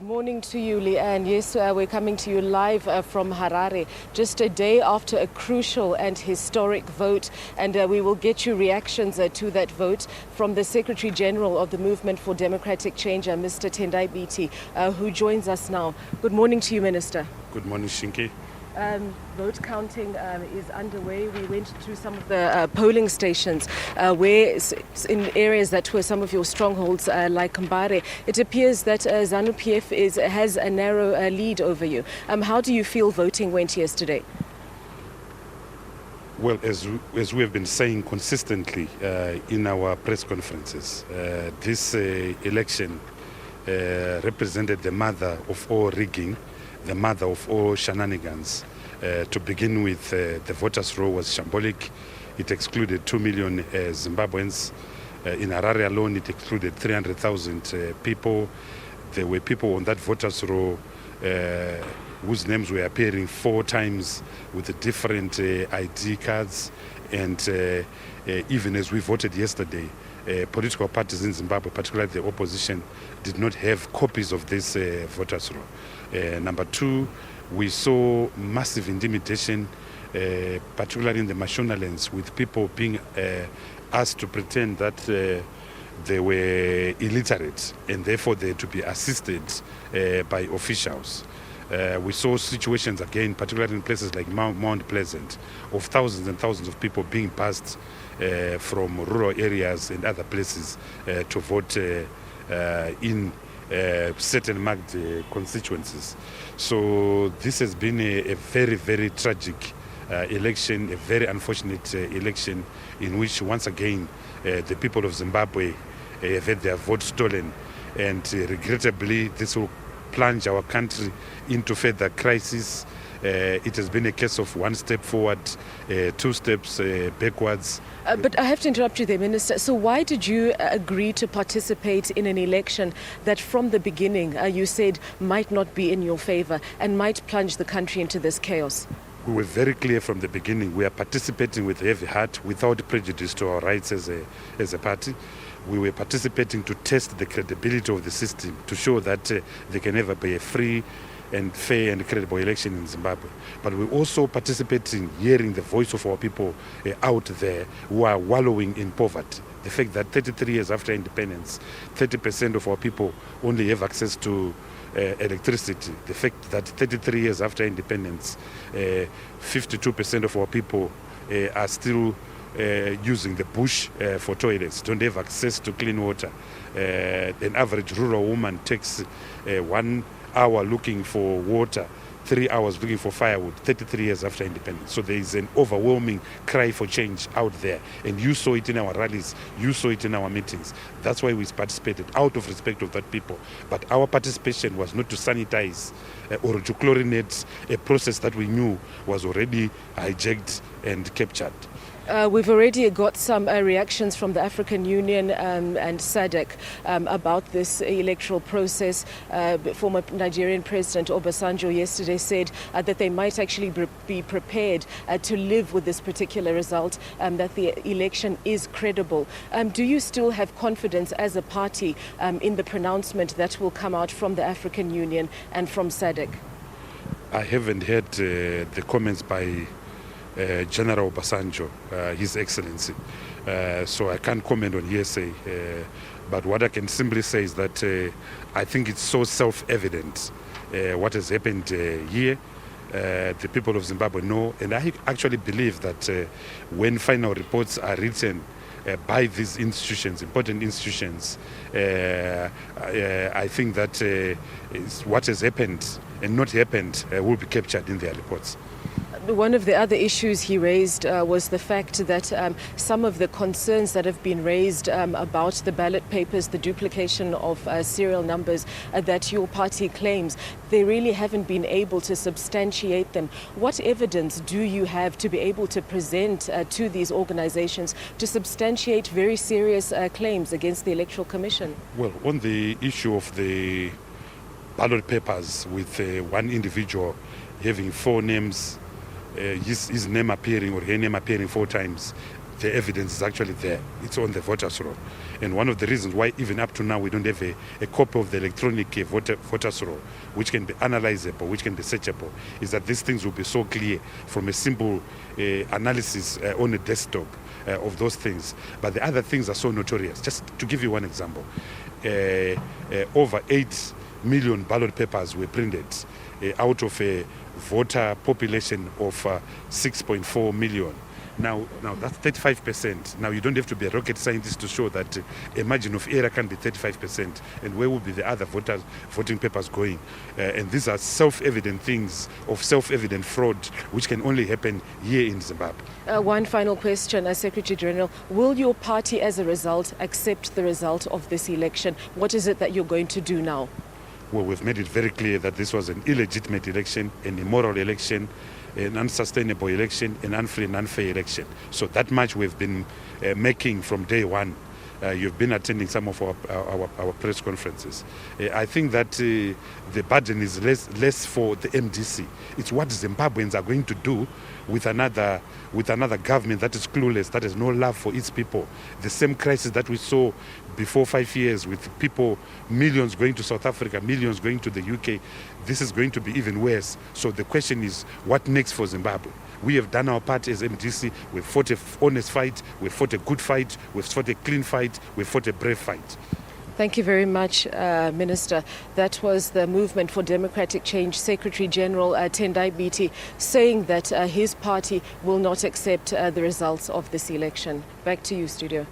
Morning to you, Leanne. Yes, we're coming to you live from Harare, just a day after a crucial and historic vote. And we will get you reactions to that vote from the Secretary General of the Movement for Democratic Change, Mr. Tendai Biti, who joins us now. Good morning to you, Minister. Good morning, Shinki. Vote counting is underway. We went through some of the polling stations where in areas that were some of your strongholds like Mbare, it appears that ZANU-PF has a narrow lead over you. How do you feel voting went yesterday? Well, as we have been saying consistently in our press conferences, this election represented the mother of all rigging, the mother of all shenanigans. To begin with, the voters' roll was shambolic. It excluded 2 million Zimbabweans. In Harare alone, it excluded 300,000 people. There were people on that voters' roll whose names were appearing 4 times with different ID cards. And even as we voted yesterday, political parties in Zimbabwe, particularly the opposition, did not have copies of this voters' roll. Number 2, we saw massive intimidation, particularly in the Mashonalands, with people being asked to pretend that they were illiterate and therefore they had to be assisted by officials. We saw situations again, particularly in places like Mount Pleasant, of thousands and thousands of people being passed from rural areas and other places to vote in certain marked constituencies. So this has been a very, very tragic election, a very unfortunate election in which once again the people of Zimbabwe have had their vote stolen, and regrettably this will plunge our country into further crisis. It has been a case of 1 step forward, 2 steps backwards. But I have to interrupt you there, Minister. So why did you agree to participate in an election that from the beginning you said might not be in your favor and might plunge the country into this chaos? We were very clear from the beginning. We are participating with a heavy heart without prejudice to our rights as a party. We were participating to test the credibility of the system, to show that there can never be a free and fair and credible election in Zimbabwe. But we also participate in hearing the voice of our people out there who are wallowing in poverty. The fact that 33 years after independence, 30% of our people only have access to electricity. The fact that 33 years after independence, 52% of our people are still using the bush for toilets, don't have access to clean water. An average rural woman takes 1 hour looking for water, 3 hours looking for firewood, 33 years after independence. So there is an overwhelming cry for change out there. And you saw it in our rallies, you saw it in our meetings. That's why we participated out of respect of that people. But our participation was not to sanitize or to chlorinate a process that we knew was already hijacked and captured. We've already got some reactions from the African Union and SADC about this electoral process. Former Nigerian President Obasanjo yesterday said that they might actually be prepared to live with this particular result, that the election is credible. Do you still have confidence as a party in the pronouncement that will come out from the African Union and from SADC? I haven't heard the comments by General Obasanjo, His Excellency. So I can't comment on hearsay. But what I can simply say is that I think it's so self-evident what has happened here. The people of Zimbabwe know, and I actually believe that when final reports are written by these institutions, important institutions, I think that what has happened and not happened will be captured in their reports. One of the other issues he raised was the fact that some of the concerns that have been raised about the ballot papers, the duplication of serial numbers that your party claims, they really haven't been able to substantiate them. What evidence do you have to be able to present to these organizations to substantiate very serious claims against the Electoral Commission? Well, on the issue of the ballot papers with one individual having 4 names, his name appearing or her name appearing 4 times, the evidence is actually there. It's on the voters' roll. And one of the reasons why even up to now we don't have a copy of the electronic voters' roll, which can be analyzable, which can be searchable, is that these things will be so clear from a simple analysis on a desktop of those things. But the other things are so notorious. Just to give you one example, over 8 million ballot papers were printed out of a voter population of 6.4 million. Now that's 35%. Now you don't have to be a rocket scientist to show that a margin of error can be 35%. And where will be the other voting papers going? And these are self-evident things of self-evident fraud, which can only happen here in Zimbabwe. One final question, Secretary General. Will your party, as a result, accept the result of this election? What is it that you're going to do now? Well, we've made it very clear that this was an illegitimate election, an immoral election, an unsustainable election, an unfree and unfair election. So that much we've been making from day one. You've been attending some of our press conferences. I think that the burden is less for the MDC. It's what Zimbabweans are going to do with another government that is clueless, that has no love for its people. The same crisis that we saw before 5 years with people, millions going to South Africa, millions going to the UK, this is going to be even worse. So the question is, what next for Zimbabwe? We have done our part as MDC. We've fought an honest fight, we've fought a good fight, we've fought a clean fight, we've fought a brave fight. Thank you very much, Minister. That was the Movement for Democratic Change Secretary General Tendai Biti saying that his party will not accept the results of this election. Back to you, studio.